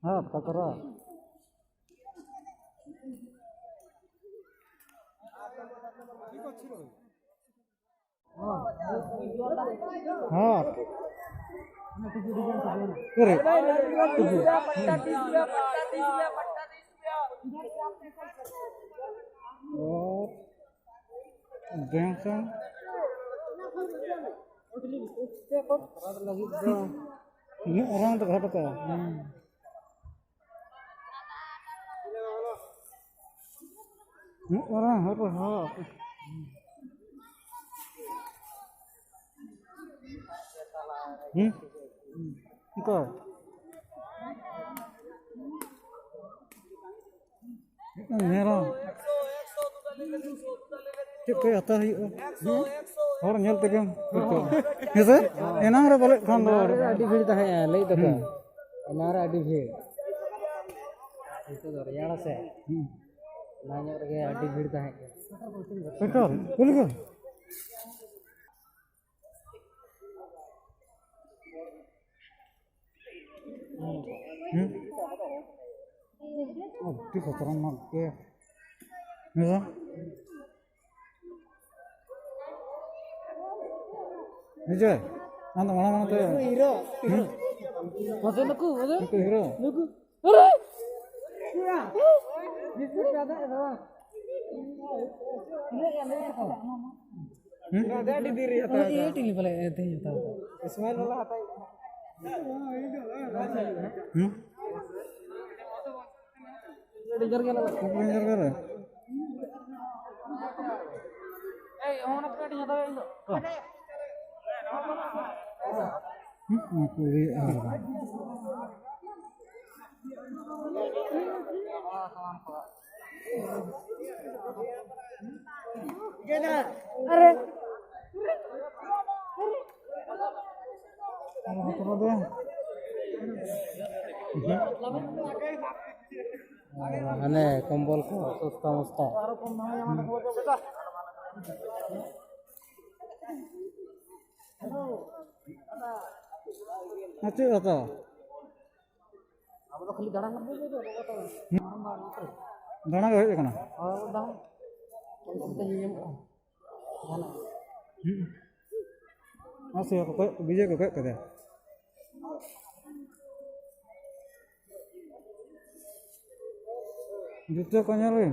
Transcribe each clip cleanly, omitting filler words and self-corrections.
हाँ पकड़ा हाँ करे और बैंसन ini orang terhadap apa? Ini orang apa? Engkau? Merah. Cek ke atas yuk. Orang nyel tegang. Ya sir? Enang re balik kan lo. Adi भीड़ तो है ले तो का. हमारा adi भीड़. itu dari yang se. Nanya lagi adi भीड़ तो है. Betul. Boleh ke? Oh, di kotoran mak ke. Ya. Vijay, nanti mana tuh? Hero. Masuk nuku. Nuku hero. Nuku. Hore. Iya. Bisa ada itu. Ini yang apa? Ada di diri atau? Oh, iya tinggi pala itu ya. Ismail malah apa? Dengar gak? Dengar gak? Orang apa yang nyata itu? Aku lihat. Are. Apa dia? Aneh kompol ko susta. Macam apa? Apa खाली दाना कर दे दाना का है कना और दाना तो ये दाना masih aku kok bija kok kada juta kanya le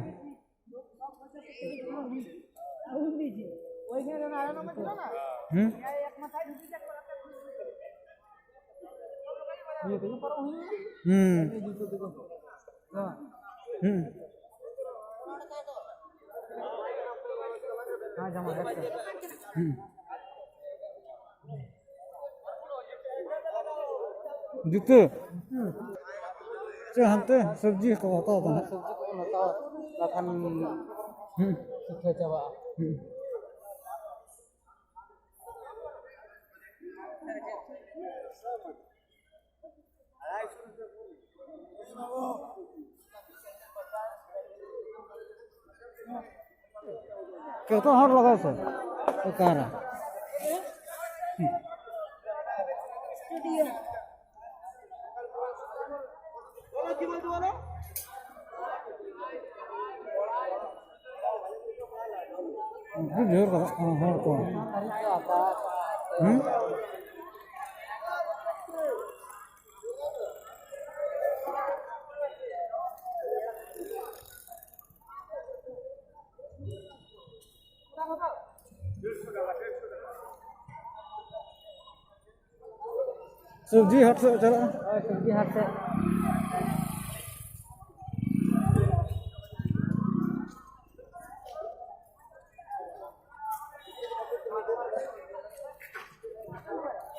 जुते hantu सब्जी को होता है सब्जी को होता makan kita coba Kata har laga se ukara jujur har ko सब्जी हाट से चला सब्जी हाट से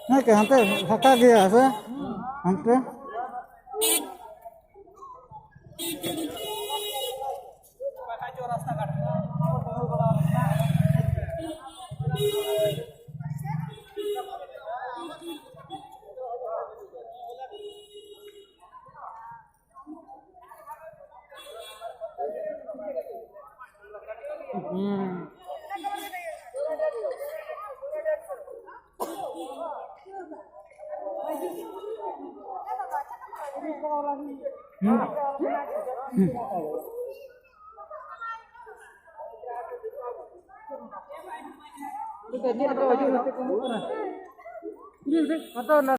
नहीं क्या हमसे फटा गया है हमसे atau